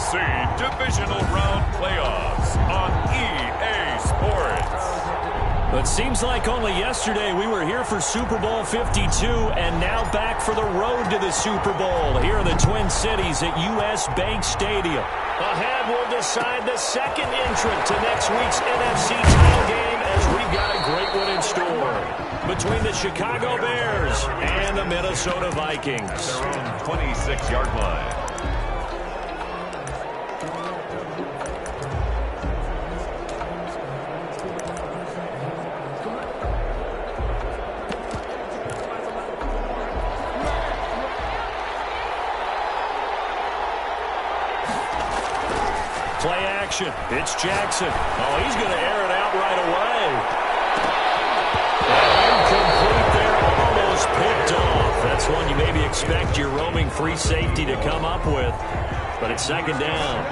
NFC Divisional Round Playoffs on EA Sports. It seems like only yesterday we were here for Super Bowl 52 and now back for the road to the Super Bowl here in the Twin Cities at US Bank Stadium. Ahead will decide the second entrant to next week's NFC title game as we've got a great one in store between the Chicago Bears and the Minnesota Vikings. Their own 26-yard line. Play action. It's Jackson. Oh, he's going to air it out right away. Incomplete there, almost picked off. That's one you maybe expect your roaming free safety to come up with. But it's second down.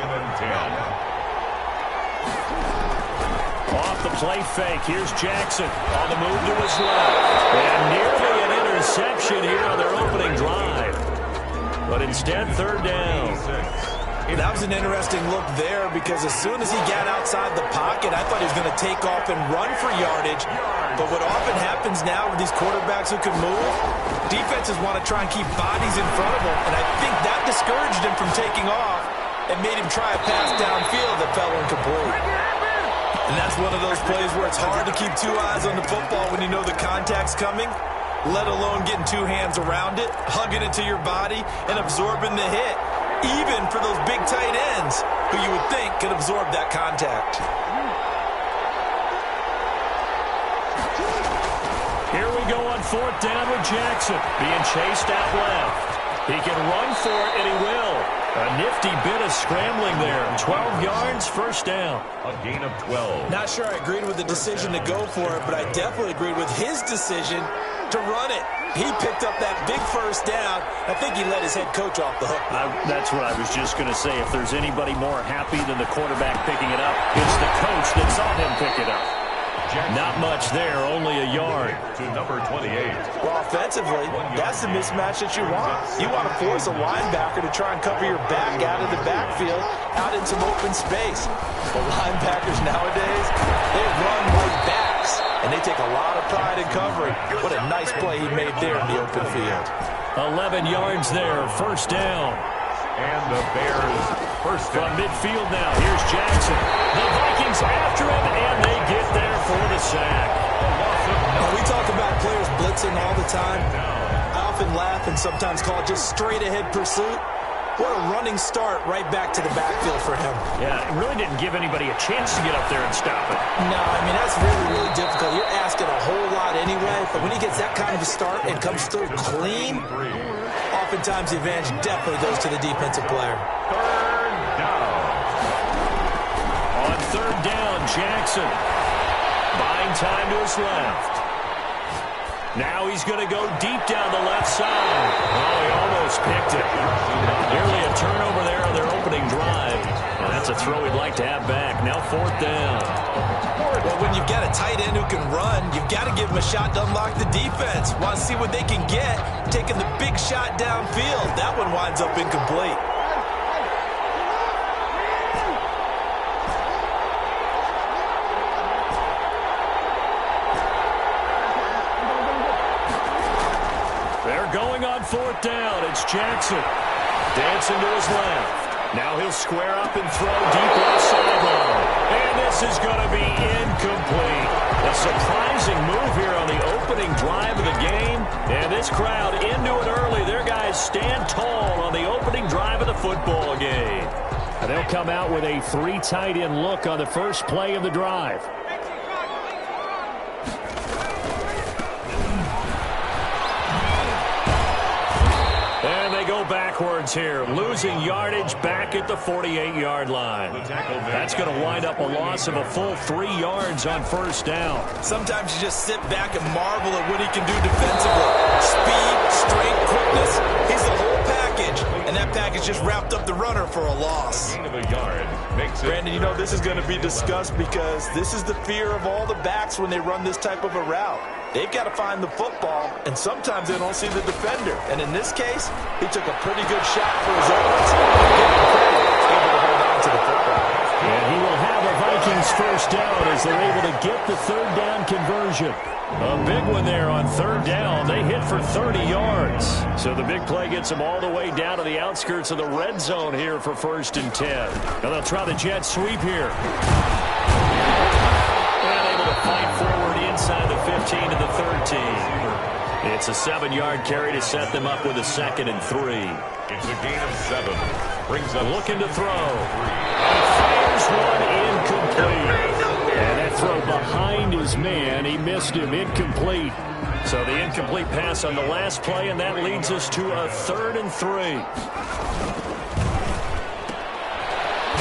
Off the play fake. Here's Jackson on the move to his left. And nearly an interception here on their opening drive. But instead, third down. That was an interesting look there because as soon as he got outside the pocket, I thought he was going to take off and run for yardage. But what often happens now with these quarterbacks who can move, defenses want to try and keep bodies in front of them. And I think that discouraged him from taking off and made him try a pass downfield that fell incomplete. And that's one of those plays where it's hard to keep two eyes on the football when you know the contact's coming, let alone getting two hands around it, hugging it to your body, and absorbing the hit. Even for those big tight ends who you would think could absorb that contact. Here we go on fourth down with Jackson being chased out left. He can run for it, and he will. A nifty bit of scrambling there. 12 yards, first down. A gain of 12. Not sure I agreed with the decision to go for it, but I definitely agreed with his decision to run it. He picked up that big first down. I think he let his head coach off the hook. That's what I was just going to say. If there's anybody more happy than the quarterback picking it up, it's the coach that saw him pick it up. Not much there, only a yard. To number 28. Well, offensively, that's the mismatch that you want. You want to force a linebacker to try and cover your back out of the backfield, out in some open space. But linebackers nowadays, they run like backs, and they take a lot of pride in covering. What a nice play he made there in the open field. 11 yards there, first down. And the Bears first From midfield now, here's Jackson. The Vikings after him, and they get there for the sack. We talk about players blitzing all the time. I often laugh and sometimes call it just straight-ahead pursuit. What a running start right back to the backfield for him. Yeah, it really didn't give anybody a chance to get up there and stop it. No, I mean, that's really, really difficult. You're asking a whole lot anyway, but when he gets that kind of a start and comes through clean, oftentimes the advantage definitely goes to the defensive player. Third down. On third down, Jackson. Buying time to his left. Now he's going to go deep down the left side. Oh, he almost picked it. Nearly a turnover there on their opening drive. And that's a throw he'd like to have back. Now fourth down. Well, when you've got a tight end who can run, you've got to give him a shot to unlock the defense. Want to see what they can get, taking the big shot downfield. That one winds up incomplete. They're going on fourth down. It's Jackson. Dancing to his left. Now he'll square up and throw deep left sideline. And this is going to be incomplete. A surprising move here on the opening drive of the game. And this crowd into it early. Their guys stand tall on the opening drive of the football game. And they'll come out with a three tight end look on the first play of the drive. And they go backwards here, losing yardage back at the 48-yard line. That's going to wind up a loss of a full 3 yards on first down. Sometimes you just sit back and marvel at what he can do defensively. Speed, strength, quickness. He's the whole package. And that package just wrapped up the runner for a loss. Gain of a yard makes it. Brandon, you know this is going to be discussed because this is the fear of all the backs when they run this type of a route. They've got to find the football, and sometimes they don't see the defender. And in this case, he took a pretty good shot for his efforts. Give him credit. Able to hold as they're able to get the third down conversion. A big one there on third down. They hit for 30 yards. So the big play gets them all the way down to the outskirts of the red zone here for 1st and 10. Now they'll try the jet sweep here. And able to fight forward inside the 15 to the 13. It's a 7-yard carry to set them up with a 2nd and 3. It's a gain of 7. Brings up looking to throw. Fires one incomplete. And that throw behind his man. He missed him. Incomplete. So the incomplete pass on the last play, and that leads us to a 3rd and 3.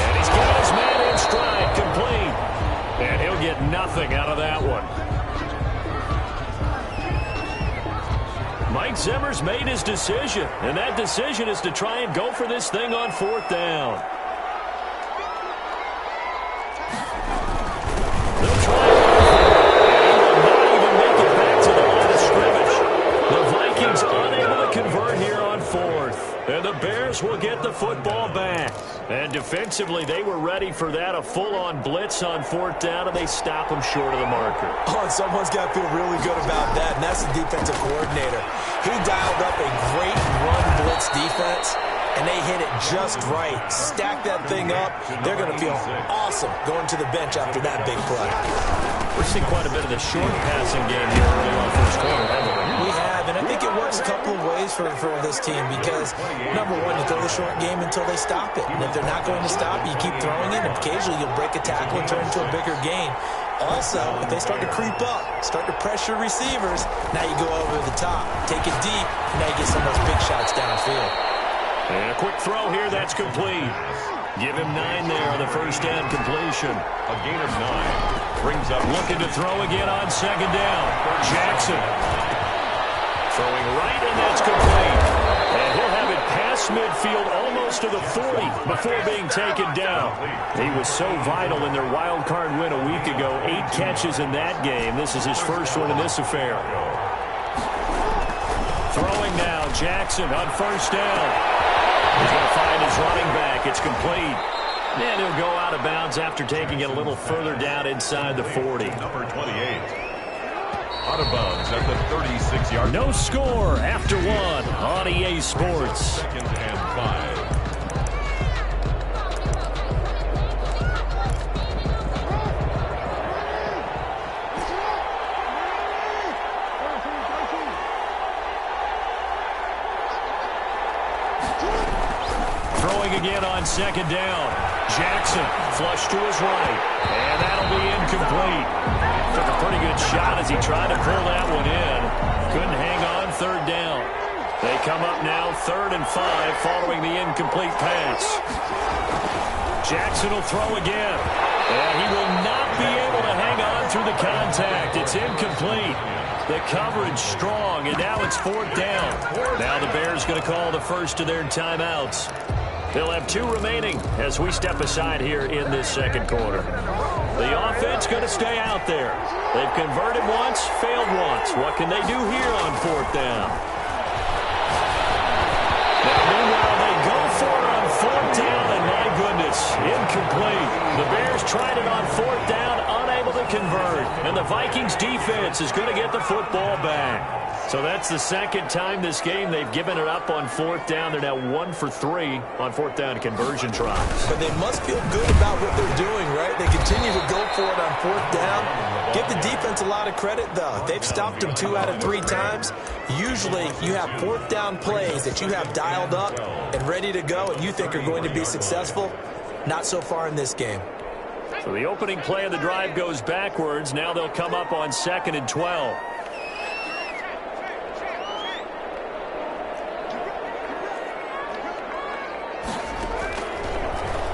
And he's got his man in stride, complete. And he'll get nothing out of that one. Mike Zimmer's made his decision, and that decision is to try and go for this thing on 4th down. They'll try and go for it. He will not even make it back to the line of scrimmage. The Vikings unable to convert here on 4th. And the Bears will get the football back. And defensively, they were ready for that, a full-on blitz on 4th down, and they stop them short of the marker. Oh, and someone's got to feel really good about that, and that's the defensive coordinator. He dialed up a great run blitz defense, and they hit it just right. Stack that thing up. They're going to feel awesome going to the bench after that big play. We're seeing quite a bit of the short passing game here early on first quarter, haven't we? We have, and I think it works a couple of ways for this team because, number one, you throw the short game until they stop it. And if they're not going to stop it, you keep throwing it, and occasionally you'll break a tackle and turn into a bigger gain. Also, if they start to creep up, start to pressure receivers, now you go over the top, take it deep, and now you get some of those big shots downfield. And a quick throw here, that's complete. Give him 9 there on the first down completion. a gain of 9. Brings up looking to throw again on 2nd down. Jackson throwing right, and that's complete. And he'll have it past midfield almost to the 40 before being taken down. He was so vital in their wild card win a week ago. 8 catches in that game. This is his first one in this affair. Throwing now, Jackson on 1st down. He's going to find his running back. It's complete. And he'll go out of bounds after taking it a little further down inside the 40. Number 28. Out of bounds at the 36-yard. No score after 1 on EA Sports. 2nd and 5. Throwing again on 2nd down. Jackson flush to his right. And that'll be incomplete. Took a pretty good shot as he tried to pull that one in. Couldn't hang on 3rd down. They come up now 3rd and 5 following the incomplete pass. Jackson will throw again. And he will not be able to hang on through the contact. It's incomplete. The coverage strong, and now it's 4th down. Now the Bears going to call the first of their timeouts. They'll have 2 remaining as we step aside here in this 2nd quarter. The offense going to stay out there. They've converted once, failed once. What can they do here on 4th down? Now, meanwhile, they go for it on 4th down, and my goodness, incomplete. The Bears tried it on 4th down, unable to convert. And the Vikings defense is going to get the football back. So that's the 2nd time this game they've given it up on 4th down. They're now 1 for 3 on 4th down conversion tries. But they must feel good about what they're doing, right? They continue to go for it on 4th down. Give the defense a lot of credit, though. They've stopped them 2 out of 3 times. Usually you have 4th down plays that you have dialed up and ready to go and you think are going to be successful. Not so far in this game. So the opening play of the drive goes backwards. Now they'll come up on 2nd and 12.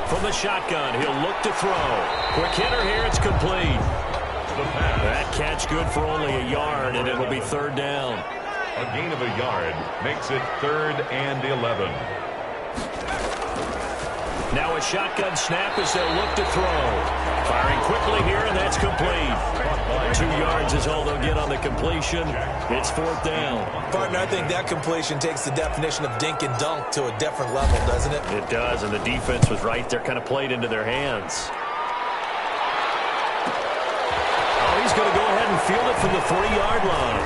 From the shotgun, he'll look to throw. Quick hitter here, it's complete. That catch good for only a yard, and it'll be 3rd down. A gain of a yard makes it 3rd and 11. Now a shotgun snap as they'll look to throw. Firing quickly here, and that's complete. 2 yards is all they'll get on the completion. It's 4th down. Partner, I think that completion takes the definition of dink and dunk to a different level, doesn't it? It does, and the defense was right there, kind of played into their hands. field it from the 3-yard line.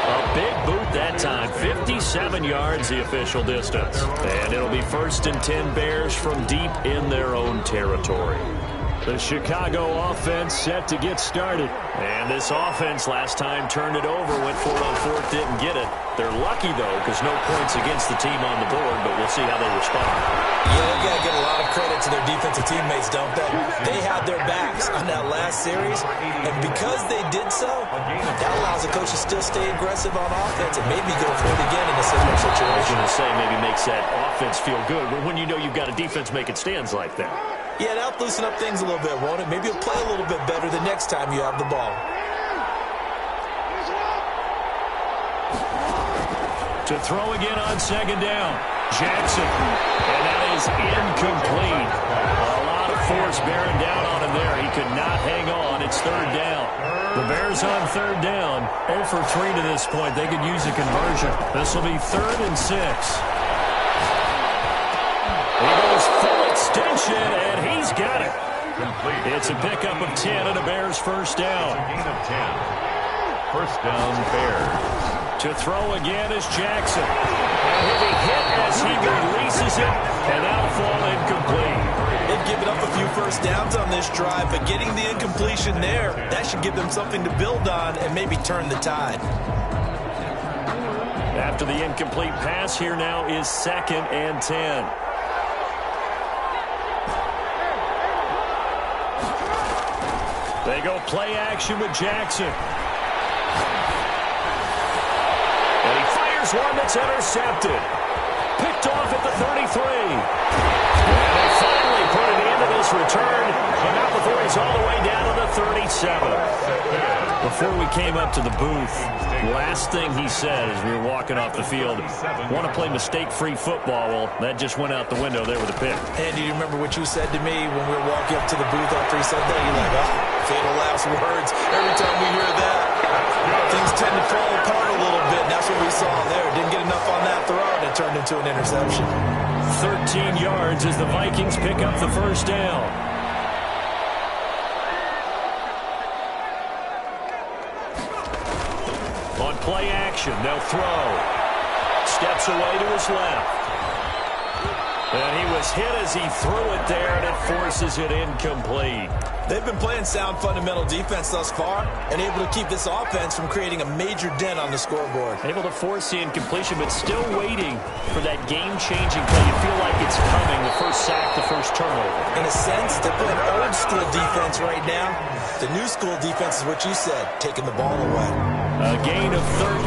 A big boot that time. 57 yards the official distance. And it'll be 1st and 10 Bears from deep in their own territory. The Chicago offense set to get started. And this offense last time turned it over, went for it on 4th, didn't get it. They're lucky, though, because no points against the team on the board, but we'll see how they respond. Yeah, they got to give a lot of credit to their defensive teammates, don't they? They had their backs on that last series, and because they did so, that allows the coach to still stay aggressive on offense and maybe go for it again in a similar I situation. was going to say maybe makes that offense feel good, but when you know you've got a defense making stands like that. Yeah, that'll loosen up things a little bit, won't it? Maybe you'll play a little bit better the next time you have the ball. To throw again on 2nd down. Jackson. And that is incomplete. A lot of force bearing down on him there. He could not hang on. It's 3rd down. The Bears on 3rd down. 0 for 3 to this point. They could use a conversion. This will be 3rd and 6. He goes full extension, and he's got it. Complete. It's a pickup of 10 and a Bears 1st down. Gain of 10. 1st down, Bears. To throw again is Jackson. And he'll be hit as he releases it, and that'll fall incomplete. They've given up a few 1st downs on this drive, but getting the incompletion there, that should give them something to build on and maybe turn the tide. After the incomplete pass, here now is 2nd and 10. They go play action with Jackson. And he fires one that's intercepted. Picked off at the 33. And they finally put an end to this return. And not before he's all the way down to the 37. Before we came up to the booth, last thing he said as we were walking off the field, want to play mistake-free football. Well, that just went out the window there with a pick. Andy, do you remember what you said to me when we were walking up to the booth after he said that? You're like, oh, fatal last words. Every time we hear that, things tend to fall apart a little bit. And that's what we saw there. Didn't get enough on that throw, and it turned into an interception. 13 yards as the Vikings pick up the 1st down. On play action, they'll throw. Steps away to his left. And he was hit as he threw it there, and it forces it incomplete. They've been playing sound fundamental defense thus far and able to keep this offense from creating a major dent on the scoreboard. Able to force the incompletion, but still waiting for that game-changing play. You feel like it's coming, the first sack, the first turnover. In a sense, they're playing old-school defense right now. The new school defense is what you said, taking the ball away. A gain of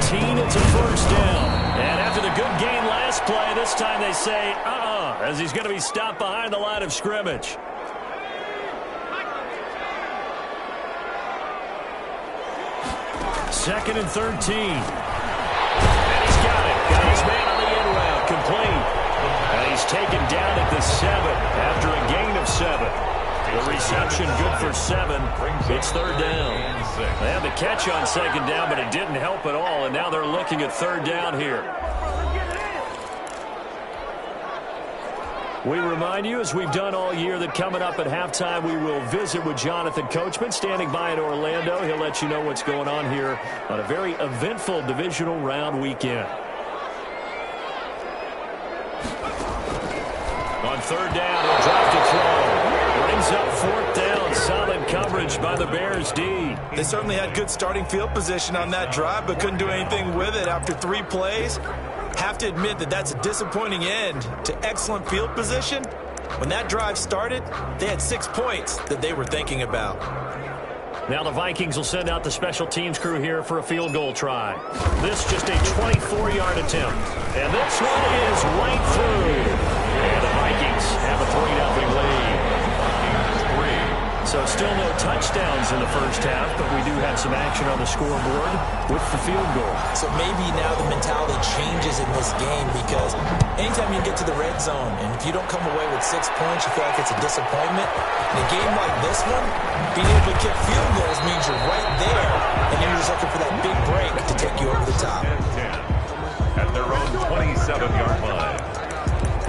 13, it's a 1st down. And after the good gain last play, this time they say, as he's going to be stopped behind the line of scrimmage. Second and 13. And he's got it. Got his man on the end route. Complete. And he's taken down at the 7 after a gain of 7. The reception good for 7. It's 3rd down. They had the catch on 2nd down, but it didn't help at all. And now they're looking at 3rd down here. We remind you, as we've done all year, that coming up at halftime, we will visit with Jonathan Coachman, standing by in Orlando. He'll let you know what's going on here on a very eventful divisional round weekend. On 3rd down, he'll drop to throw. Brings up 4th down. Solid coverage by the Bears D. They certainly had good starting field position on that drive, but couldn't do anything with it after 3 plays. Have to admit that that's a disappointing end to excellent field position. When that drive started, they had 6 points that they were thinking about. Now the Vikings will send out the special teams crew here for a field goal try. This just a 24-yard attempt. And this one is right through. And the Vikings have a 3-0 lead. So still no touchdowns in the first half, but we do have some action on the scoreboard with the field goal. So maybe now the mentality changes in this game, because anytime you get to the red zone and if you don't come away with 6 points, you feel like it's a disappointment. In a game like this one, being able to kick field goals means you're right there, and you're just looking for that big break to take you over the top. At their own 27-yard line.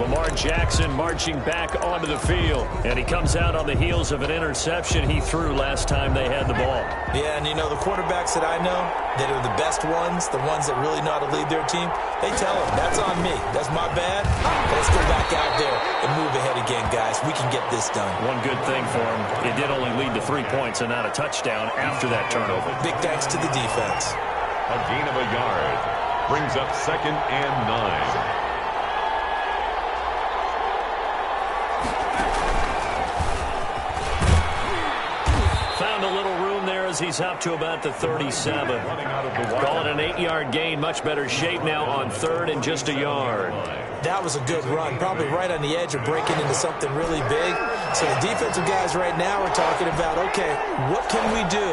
Lamar Jackson marching back onto the field. And he comes out on the heels of an interception he threw last time they had the ball. Yeah, and you know, the quarterbacks that I know that are the best ones, the ones that really know how to lead their team, they tell them, that's on me. That's my bad. Let's go back out there and move ahead again, guys. We can get this done. One good thing for him, it did only lead to 3 points and not a touchdown after that turnover. Big thanks to the defense. A gain of a yard brings up 2nd and 9. Found a little room there as he's up to about the 37. Call it an 8-yard gain. Much better shape now on 3rd and just a yard. That was a good run, probably right on the edge of breaking into something really big. So the defensive guys right now are talking about, okay, what can we do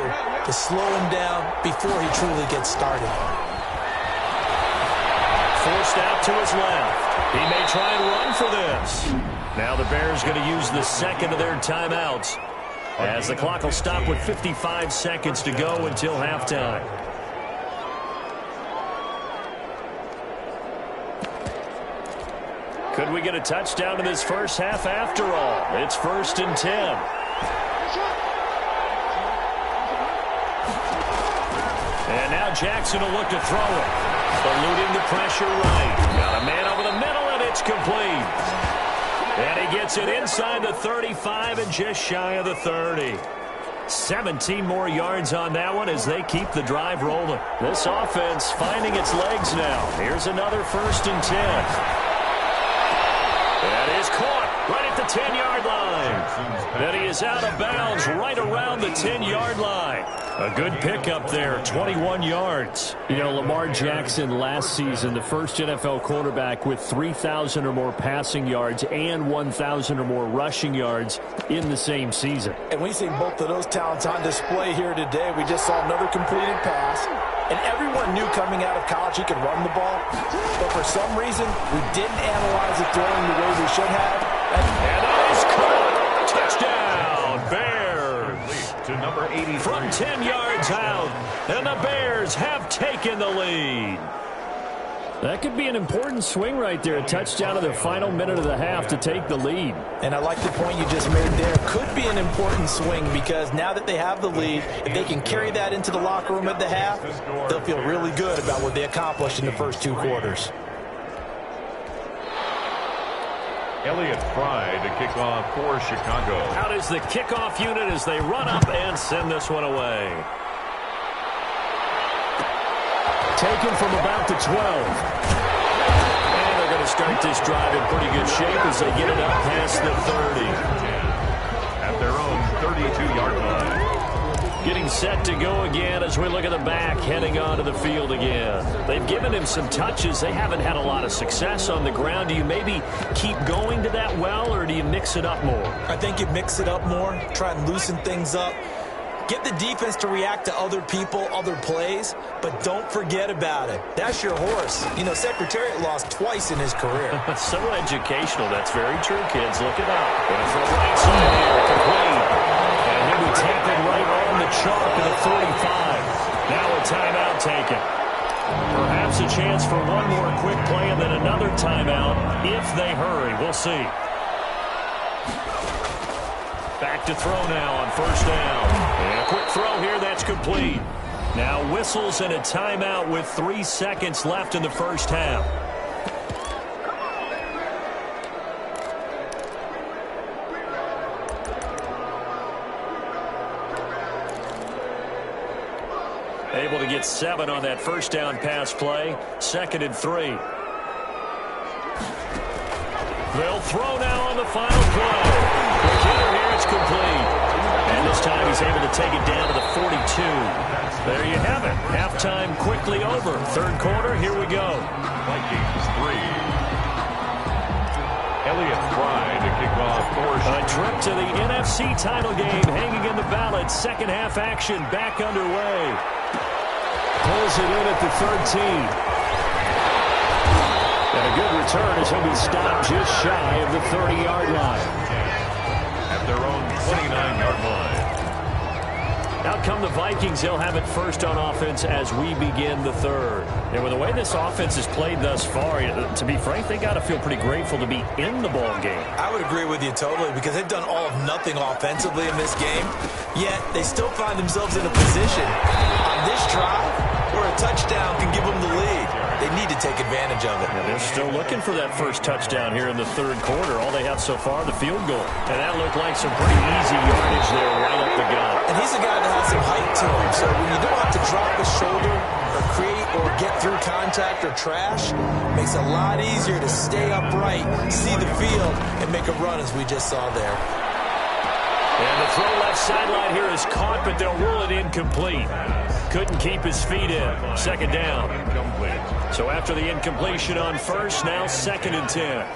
to slow him down before he truly gets started? Forced out to his left. He may try and run for this. Now the Bears going to use the second of their timeouts, as the clock will stop with 55 seconds to go until halftime. Could we get a touchdown in this first half after all? It's 1st and 10. And now Jackson will look to throw it. Eluding the pressure right. Got a man over the middle, and it's complete. And he gets it inside the 35 and just shy of the 30. 17 more yards on that one as they keep the drive rolling. This offense finding its legs now. Here's another 1st and 10. That is caught right at the 10-yard line. And he is out of bounds right around the 10-yard line. A good pickup there, 21 yards. You know, Lamar Jackson last season, the first NFL quarterback with 3,000 or more passing yards and 1,000 or more rushing yards in the same season. And we see both of those talents on display here today. We just saw another completed pass. And everyone knew coming out of college he could run the ball. But for some reason, we didn't analyze it throwing the way we should have. And that is caught. Touchdown, Bears. To number 83. From 10 yards out, and the Bears have taken the lead. That could be an important swing right there. A touchdown in the final minute of the half to take the lead. And I like the point you just made there. Could be an important swing because now that they have the lead, if they can carry that into the locker room at the half, they'll feel really good about what they accomplished in the first 2 quarters. Elliott Fry to kick off for Chicago. Out is the kickoff unit as they run up and send this one away. Taken from about the 12. And they're going to start this drive in pretty good shape as they get it up past the 30. At their own 32-yard line. Getting set to go again as we look at the back heading onto the field again. They've given him some touches. They haven't had a lot of success on the ground. Do you maybe keep going to that well, or do you mix it up more? I think you mix it up more, try and loosen things up. Get the defense to react to other people, other plays, but don't forget about it. That's your horse. You know, Secretariat lost twice in his career. So educational. That's very true, kids. Look it up. Going for the right side here. Complete. And he'll be tackled right on the chalk of the 45. Now a timeout taken. Perhaps a chance for one more quick play and then another timeout if they hurry. We'll see. Back to throw now on 1st down. And a quick throw here, that's complete. Now whistles and a timeout with 3 seconds left in the first half. Able to get 7 on that 1st down pass play. 2nd and 3. They'll throw now on the final play. Here it's complete. And this time he's able to take it down to the 42. There you have it. Halftime quickly over. 3rd quarter, here we go. Vikings 3. Elliott Fry to kick off for A trip to the NFC title game hanging in the balance. 2nd half action back underway. Pulls it in at the 13. And a good return as he'll be stopped just shy of the 30-yard line. At their own 29-yard line. Out come the Vikings. They'll have it first on offense as we begin the third. And with the way this offense has played thus far, to be frank, they got to feel pretty grateful to be in the ball game. I would agree with you totally because they've done all of nothing offensively in this game, yet they still find themselves in a position on this drive where a touchdown can give them the lead. They need to take advantage of it. Yeah, they're still looking for that first touchdown here in the third quarter. All they have so far, the field goal. And that looked like some pretty easy yardage there right up the gut. And he's a guy that has some height to him, so when you don't have to drop his shoulder or create or get through contact or trash, it makes it a lot easier to stay upright, see the field, and make a run as we just saw there. And the throw left sideline here is caught, but they'll rule it incomplete. Couldn't keep his feet in. Second down. So after the incompletion on first, now 2nd and 10.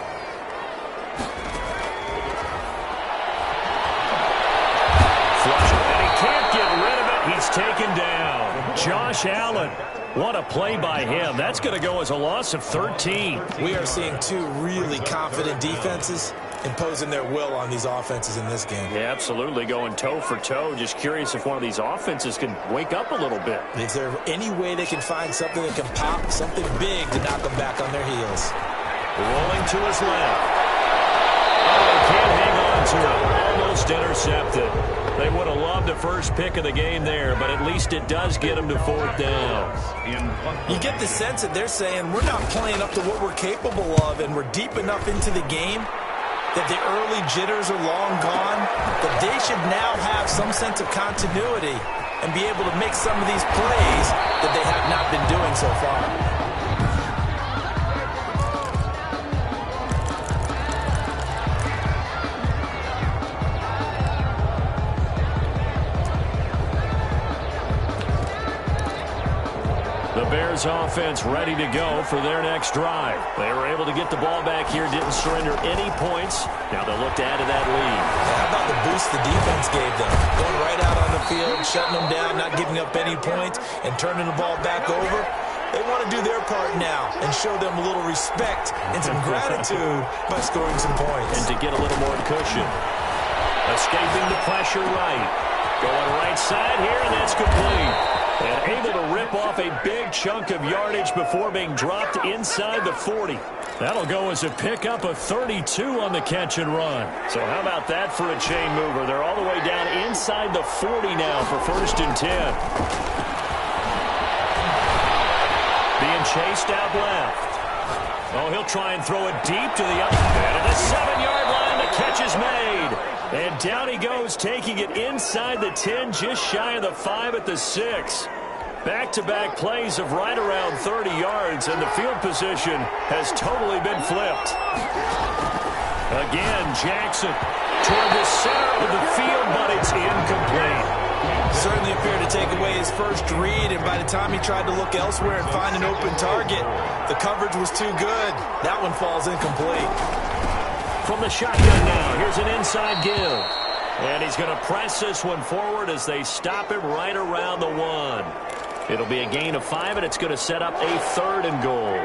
Flusher, and he can't get rid of it. He's taken down. Josh Allen. What a play by him. That's going to go as a loss of 13. We are seeing two really confident defenses imposing their will on these offenses in this game. Yeah, absolutely, going toe for toe. Just curious if one of these offenses can wake up a little bit. Is there any way they can find something that can pop, something big to knock them back on their heels? Rolling to his left. Oh, can't hang on to it. Almost intercepted. They would have loved the first pick of the game there, but at least it does get them to 4th down. You get the sense that they're saying we're not playing up to what we're capable of, and we're deep enough into the game that the early jitters are long gone, that they should now have some sense of continuity and be able to make some of these plays that they have not been doing so far. Bears offense ready to go for their next drive. They were able to get the ball back here, didn't surrender any points. Now they'll look to add to that lead. How about the boost the defense gave them? Going right out on the field, shutting them down, not giving up any points, and turning the ball back over. They want to do their part now and show them a little respect and some gratitude by scoring some points. And to get a little more cushion. Escaping the pressure right. Going right side here, and that's complete. And able to rip off a big chunk of yardage before being dropped inside the 40. That'll go as a pickup of 32 on the catch and run. So how about that for a chain mover? They're all the way down inside the 40 now for 1st and 10. Being chased out left. Oh, he'll try and throw it deep to the up. And at the 7-yard line, the catch is made. And down he goes, taking it inside the 10, just shy of the 5 at the 6. Back-to-back plays of right around 30 yards, and the field position has totally been flipped. Again, Jackson toward the center of the field, but it's incomplete. Certainly appeared to take away his first read, and by the time he tried to look elsewhere and find an open target, the coverage was too good. That one falls incomplete. From the shotgun now, here's an inside give. And he's going to press this one forward as they stop him right around the 1. It'll be a gain of 5, and it's going to set up a 3rd and goal.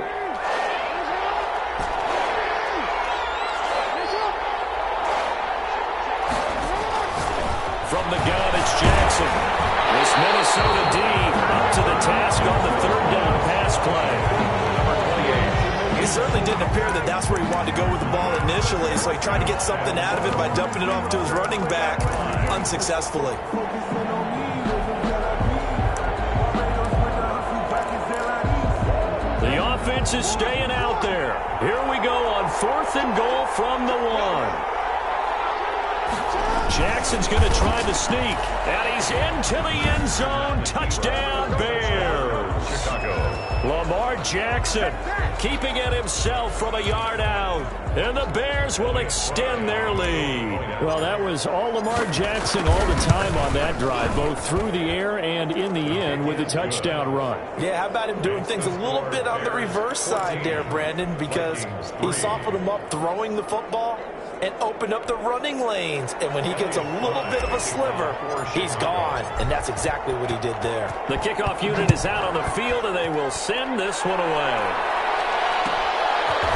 From the gun, it's Jackson. This Minnesota D up to the task on the 3rd down pass play. It certainly didn't appear that that's where he wanted to go with the ball initially, so he tried to get something out of it by dumping it off to his running back unsuccessfully. The offense is staying out there. Here we go on 4th and goal from the 1. Jackson's going to try to sneak, and he's into the end zone. Touchdown, Bears. Chicago. Lamar Jackson keeping it himself from a yard out. And the Bears will extend their lead. Well, that was all Lamar Jackson all the time on that drive, both through the air and in the end with a touchdown run. Yeah, how about him doing things a little bit on the reverse side there, Brandon, because he softened him up throwing the football and opened up the running lanes. And when he gets a little bit of a sliver, he's gone. And that's exactly what he did there. The kickoff unit is out on the field, and they will send this one away.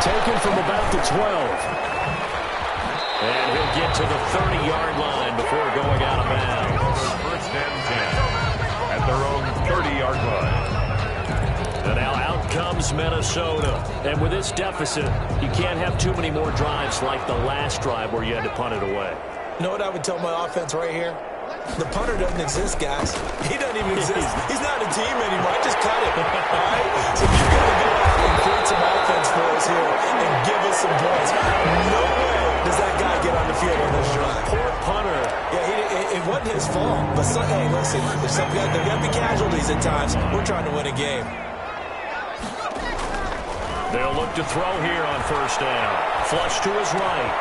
Taken from about the 12. And he'll get to the 30-yard line before going out of bounds. 1st and 10. 40-yard line. And now out comes Minnesota. And with this deficit, you can't have too many more drives like the last drive where you had to punt it away. You know what I would tell my offense right here? The punter doesn't exist, guys. He doesn't even exist. He's not a team anymore. I just cut him. All right? So you've got to go out and create some offense for us here and give us some points. No way does that guy get on the field on this drive. Poor punter. Yeah, it wasn't his fault. But, hey, listen, there's there got to be casualties at times. We're trying to win a game. They'll look to throw here on first down. Flush to his right.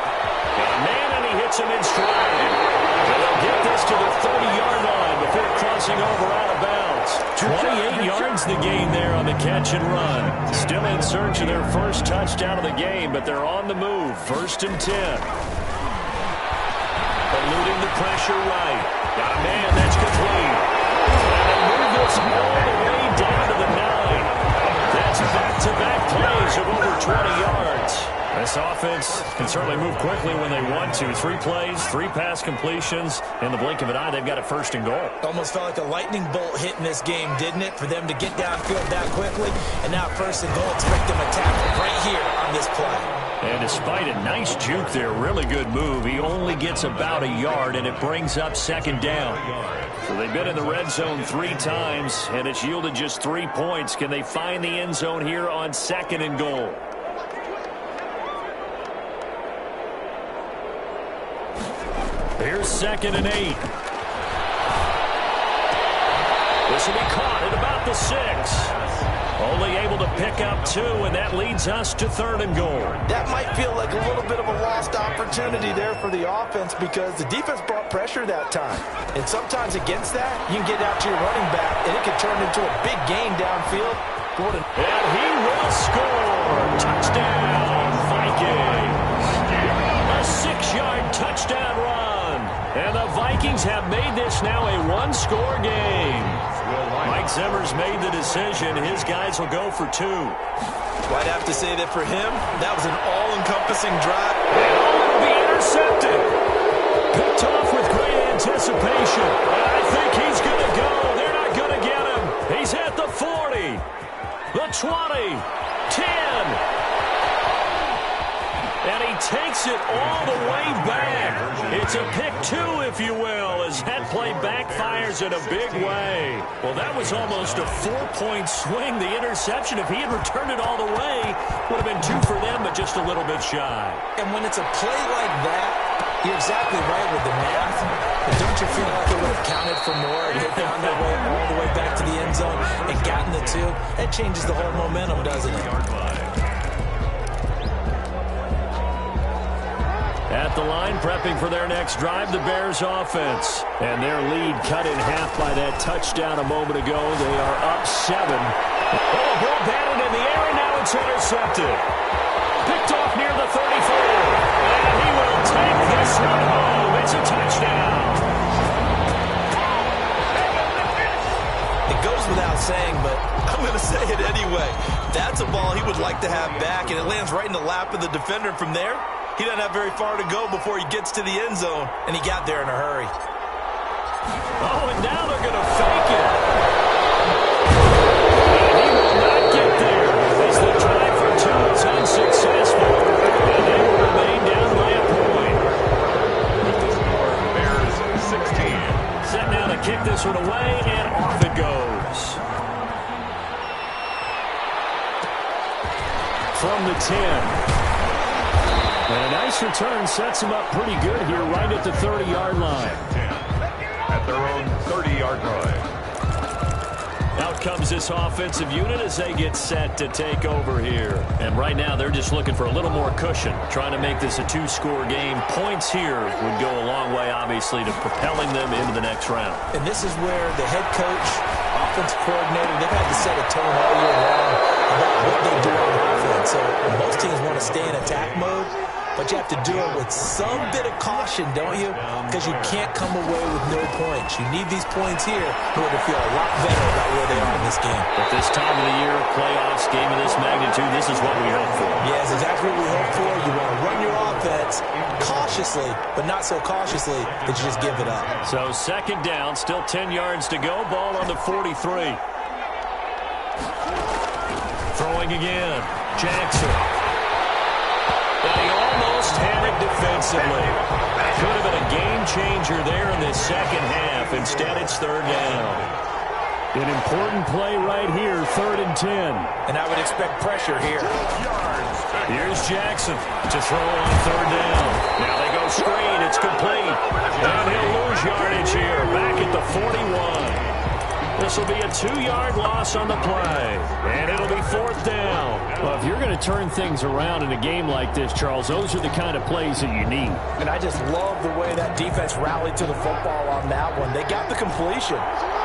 Got a man, and he hits him in stride. They'll get this to the 30-yard line before crossing over out of bounds. 28 yards the gain there on the catch and run. Still in search of their first touchdown of the game, but they're on the move. 1st and 10. Eluding the pressure right. Got a man, that's complete. And they move this all the way down to the 9. That's back-to-back plays of over 20 yards. This offense can certainly move quickly when they want to. 3 plays, 3 pass completions. In the blink of an eye, they've got it 1st and goal. Almost felt like a lightning bolt hit in this game, didn't it? For them to get downfield that quickly. And now 1st and goal, expect them to tackle right here on this play. And despite a nice juke there, really good move, he only gets about a yard, and it brings up 2nd down. So they've been in the red zone 3 times, and it's yielded just 3 points. Can they find the end zone here on 2nd and goal? Here's 2nd and 8. This will be caught at about the 6. Only able to pick up 2, and that leads us to 3rd and goal. That might feel like a little bit of a lost opportunity there for the offense because the defense brought pressure that time. And sometimes against that, you can get out to your running back, and it could turn into a big gain downfield. And he will score. Touchdown, Vikings. A 6-yard touchdown run. And the Vikings have made this now a 1-score game. Mike Zimmer's made the decision. His guys will go for 2. I'd have to say that for him, that was an all-encompassing drive. And will be intercepted. Picked off with great anticipation. And I think he's going to go. They're not going to get him. He's at the 40, the 20, 10. And he takes it all the way back. It's a pick 2, if you will, as that play backfires in a big way. Well, that was almost a 4-point swing. The interception, if he had returned it all the way, would have been 2 for them, but just a little bit shy. And when it's a play like that, you're exactly right with the math. But don't you feel like it would have counted for more if they found that way all the way back to the end zone and gotten the 2? That changes the whole momentum, doesn't it? At the line, prepping for their next drive, the Bears offense. And their lead cut in half by that touchdown a moment ago. They are up 7. Oh, ball batted in the air, and now it's intercepted. Picked off near the 34. And he will take this one home. It's a touchdown. It goes without saying, but I'm going to say it anyway. That's a ball he would like to have back, and it lands right in the lap of the defender from there. He doesn't have very far to go before he gets to the end zone, and he got there in a hurry. Oh, and now they're going to fake it. And he will not get there as the try for 2 is unsuccessful. And they will remain down by a point. Bears 16. Set now to kick this one away, and off it goes. From the 10. And a nice return sets him up pretty good here right at the 30-yard line. At their own 30-yard line. Out comes this offensive unit as they get set to take over here. And right now they're just looking for a little more cushion, trying to make this a 2-score game. Points here would go a long way, obviously, to propelling them into the next round. And this is where the head coach, offensive coordinator, they've had to set a tone all year long about what they do on offense. So most teams want to stay in attack mode, but you have to do it with some bit of caution, don't you? Because you can't come away with no points. You need these points here in order to feel a lot better about where they are in this game. At this time of the year, playoffs, game of this magnitude, this is what we hope for. Yeah, it's exactly what we hope for. You want to run your offense cautiously, but not so cautiously that you just give it up. So 2nd down, still 10 yards to go. Ball on the 43. Throwing again. Jackson. And he almost had it defensively. Could have been a game changer there in this second half. Instead, it's third down. An important play right here, 3rd and 10. And I would expect pressure here. Here's Jackson to throw on third down. Now they go screen. It's complete. And he'll lose yardage here. Back at the 41. This will be a 2-yard loss on the play. And it'll be 4th down. Well, if you're going to turn things around in a game like this, Charles, those are the kind of plays that you need. And I just love the way that defense rallied to the football on that one. They got the completion,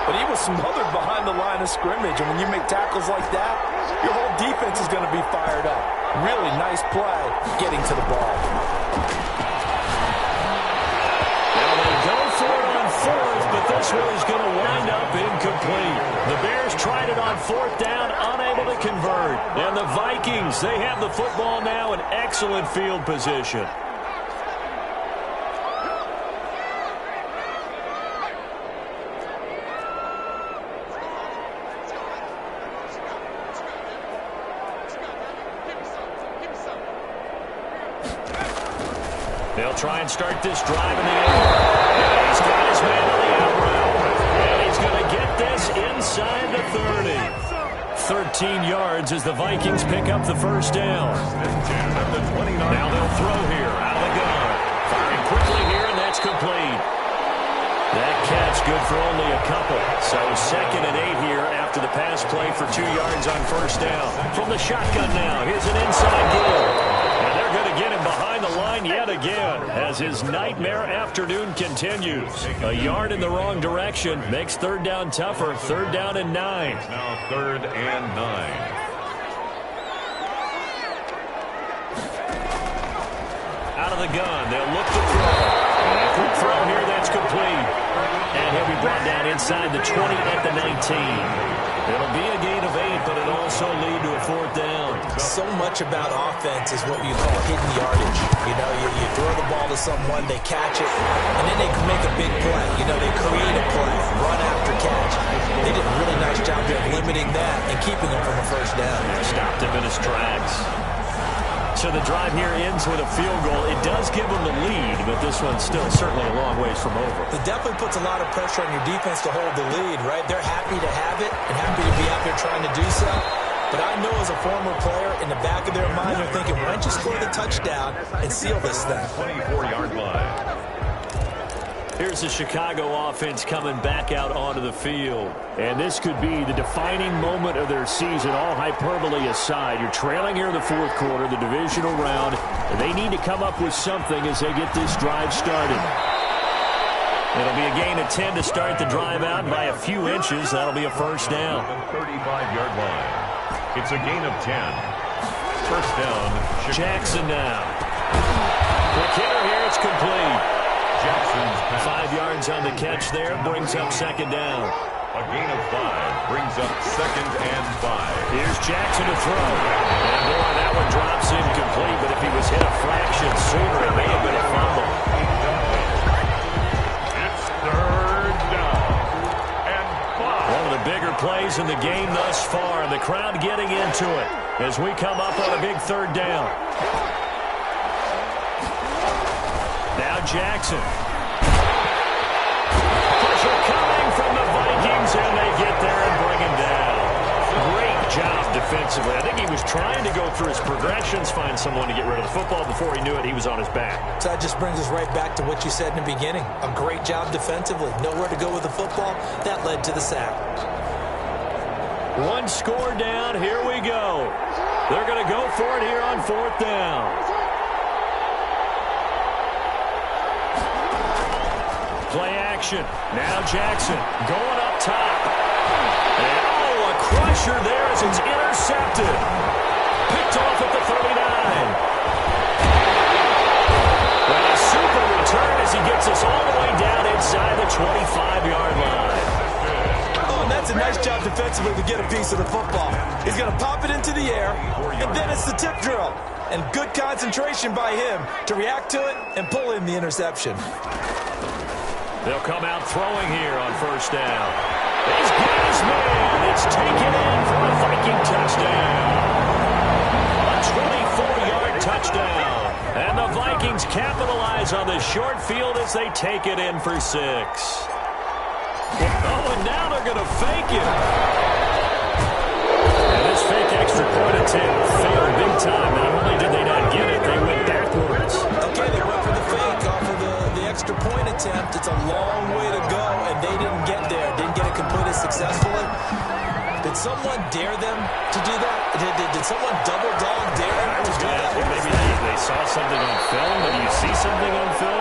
but he was smothered behind the line of scrimmage. And when you make tackles like that, your whole defense is going to be fired up. Really nice play getting to the ball. Now they go for it on 4th, but this one is going to wind up incomplete. The Bears tried it on 4th down, unable to convert. And the Vikings, they have the football now in excellent field position. They'll try and start this drive in the air. And he's got his man on the out route. And he's going to get this inside the 30. 13 yards as the Vikings pick up the first down. Now they'll throw here out of the gun. Firing quickly here, and that's complete. That catch good for only a couple. So 2nd and 8 here after the pass play for 2 yards on first down. From the shotgun now, here's an inside give. And they're going to get him behind the line yet again as his nightmare afternoon continues. A yard in the wrong direction makes 3rd down tougher. 3rd down and 9. Now 3rd and 9. Out of the gun, they'll look to throw. And a quick throw here, that's complete. And he'll be brought down inside the 20 at the 19. It'll be a gain of 8, but it'll also lead to a 4th down. So much about offense is what you call hidden yardage. You know, you throw the ball to someone, they catch it, and then they can make a big play. You know, they create a play, run after catch. They did a really nice job there limiting that and keeping him from a first down. Stopped him in his tracks. So the drive here ends with a field goal. It does give them the lead, but this one's still certainly a long ways from over. It definitely puts a lot of pressure on your defense to hold the lead, right? They're happy to have it and happy to be out there trying to do so. But I know as a former player, in the back of their mind, they're thinking, why don't you score the touchdown and seal this thing? 24-yard line. Here's the Chicago offense coming back out onto the field. And this could be the defining moment of their season, all hyperbole aside. You're trailing here in the 4th quarter, the divisional round, and they need to come up with something as they get this drive started. It'll be a gain of 10 to start the drive out, and by a few inches, that'll be a first down. 35-yard line. It's a gain of 10. First down. Jackson now. Quick hitter here, it's complete. Jackson's pass. 5 yards on the catch there, brings up 2nd down. A gain of 5 brings up 2nd and 5. Here's Jackson to throw. And boy, that one drops incomplete, but if he was hit a fraction sooner, it may have been a fumble. It's 3rd down and 5. One of the bigger plays in the game thus far, and the crowd getting into it as we come up on a big 3rd down. Now Jackson. Pressure coming from the Vikings, and they get there and bring him down. Great job defensively. I think he was trying to go through his progressions, find someone to get rid of the football. Before he knew it, he was on his back. So that just brings us right back to what you said in the beginning. A great job defensively. Nowhere to go with the football. That led to the sack. One score down. Here we go. They're going to go for it here on 4th down. Play action. Now Jackson going up top. And oh, a crusher there as it's intercepted. Picked off at the 39. Well, a super return as he gets us all the way down inside the 25-yard line. Oh, and that's a nice job defensively to get a piece of the football. He's going to pop it into the air, and then it's the tip drill. And good concentration by him to react to it and pull in the interception. They'll come out throwing here on first down. He's got his man. It's taken in for a Viking touchdown. A 24-yard touchdown. And the Vikings capitalize on the short field as they take it in for 6. Oh, and now they're going to fake it. And this fake extra point attempt failed big time. Not only did they not get it, they went backwards. Okay, they went for the fake off of the extra point attempt. It's a long way to go, and they didn't get there. Didn't get it completed successfully. Did someone dare them to do that? Did someone double dog dare them to do that? Maybe they saw something on film. Do you see something on film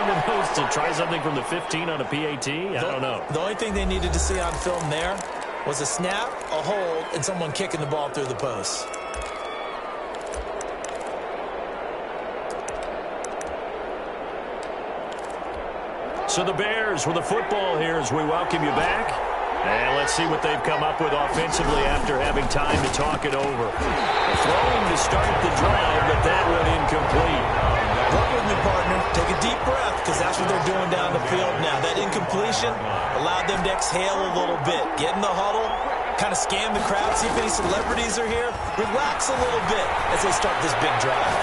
to try something from the 15 on a PAT? I don't know. The only thing they needed to see on film there was a snap, a hold, and someone kicking the ball through the post. So the Bears with the football here as we welcome you back. And let's see what they've come up with offensively after having time to talk it over. Throwing to start the drive, but that one incomplete. Work with me, partner. Take a deep breath, because that's what they're doing down the field now. That incompletion allowed them to exhale a little bit. Get in the huddle, kind of scan the crowd, see if any celebrities are here. Relax a little bit as they start this big drive.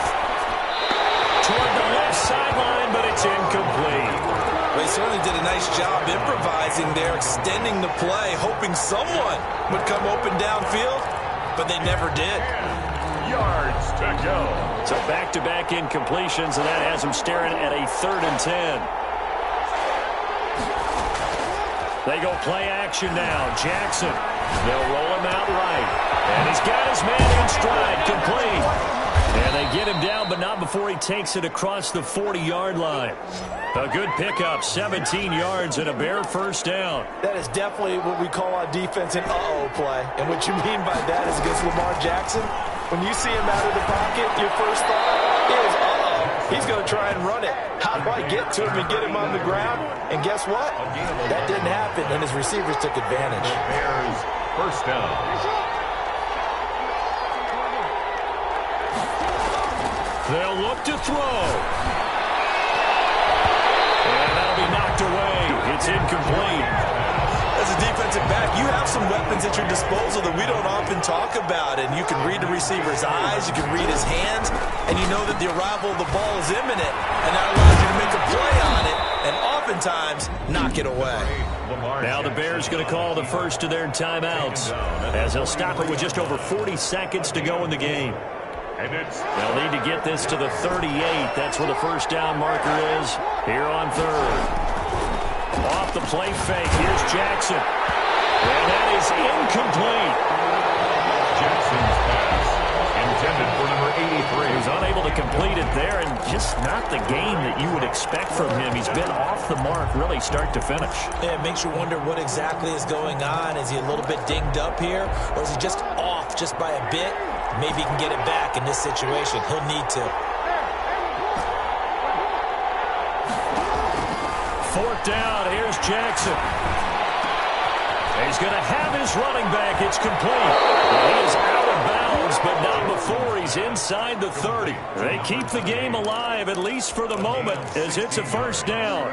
Toward the left sideline, but it's incomplete. They certainly did a nice job improvising there, extending the play, hoping someone would come open downfield, but they never did. Yards to go. So back-to-back incompletions, and that has them staring at a 3rd and 10. They go play action now. Jackson, they'll roll him out right. And he's got his man in stride, complete. And they get him down, but not before he takes it across the 40-yard line. A good pickup, 17 yards and a Bear first down. That is definitely what we call on defense an uh-oh play. And what you mean by that is against Lamar Jackson, when you see him out of the pocket, your first thought is, uh-oh, he's going to try and run it. How do I get to him and get him on the ground? And guess what? That didn't happen, and his receivers took advantage. Bears first down. They'll look to throw. And that'll be knocked away. It's incomplete. As a defensive back, you have some weapons at your disposal that we don't often talk about. And you can read the receiver's eyes, you can read his hands, and you know that the arrival of the ball is imminent. And that allows you to make a play on it and oftentimes knock it away. Now the Bears going to call the first of their timeouts as they'll stop it with just over 40 seconds to go in the game. They'll need to get this to the 38. That's where the first down marker is here on 3rd. Off the play fake. Here's Jackson. And that is incomplete. Jackson's pass intended for number 83. He was unable to complete it there, and just not the game that you would expect from him. He's been off the mark really start to finish. Yeah, it makes you wonder what exactly is going on. Is he a little bit dinged up here, or is he just off just by a bit? Maybe he can get it back in this situation. He'll need to. 4th down. Here's Jackson. He's going to have his running back. It's complete. He is out of bounds, but not before he's inside the 30. They keep the game alive, at least for the moment, as it's a first down.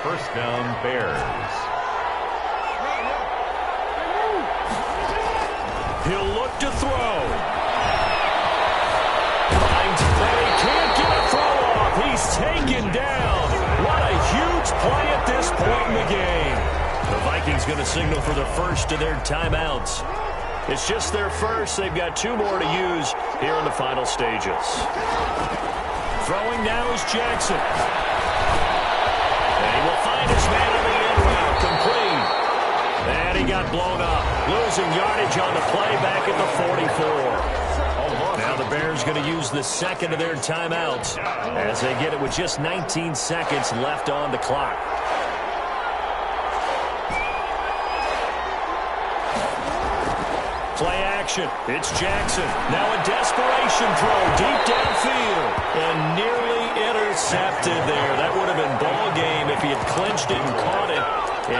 First down, Bears. He'll look to throw. Can't get a throw off. He's taken down. What a huge play at this point in the game. The Vikings going to signal for the first of their timeouts. It's just their first. They've got 2 more to use here in the final stages. Throwing now is Jackson. And he will find his man on the end route. Complete. And he got blown up. Losing yardage on the play back at the 44. Now the Bears going to use the second of their timeouts as they get it with just 19 seconds left on the clock. Play action. It's Jackson. Now a desperation throw deep downfield. And nearly intercepted there. That would have been ball game if he had clinched it and caught it.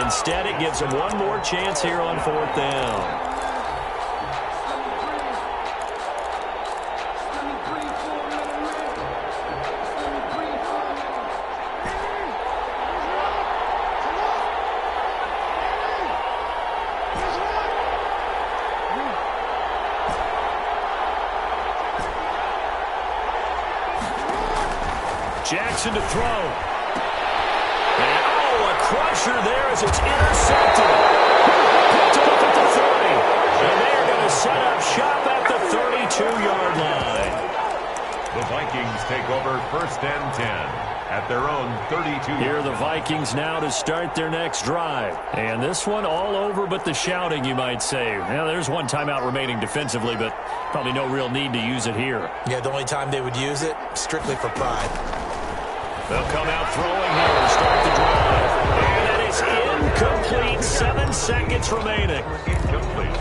Instead, it gives him one more chance here on 4th down. Jackson to throw. And, a crusher there as it's intercepted. Picked off at the 30. And they're going to set up shop at the 32-yard line. The Vikings take over 1st and 10 at their own 32. Here are the Vikings now to start their next drive. And this one all over but the shouting, you might say. Now, there's one timeout remaining defensively, but probably no real need to use it here. Yeah, the only time they would use it, strictly for pride. They'll come out throwing here to start the drive. And that is incomplete. 7 seconds remaining. Incomplete.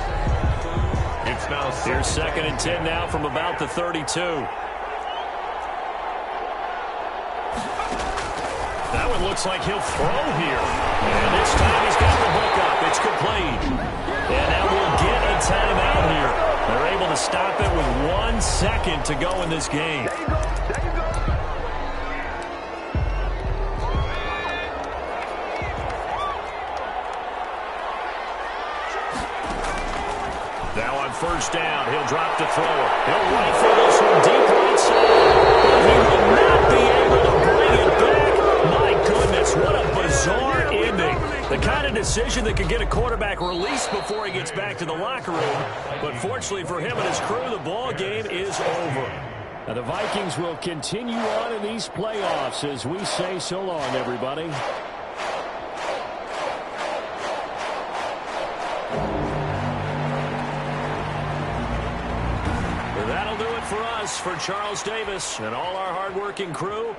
It's now Here's 2nd and 10 now from about the 32. That one looks like he'll throw here. And this time he's got the hook up. It's complete. And now we'll get a timeout here. They're able to stop it with 1 second to go in this game. Now on 1st down, he'll drop to throw it. He'll rifle this one deep right side. He will not be able to bring it back. My goodness, what a bizarre ending. The kind of decision that could get a quarterback released before he gets back to the locker room. But fortunately for him and his crew, the ball game is over. Now the Vikings will continue on in these playoffs as we say so long, everybody. That'll do it for us. For Charles Davis and all our hardworking crew,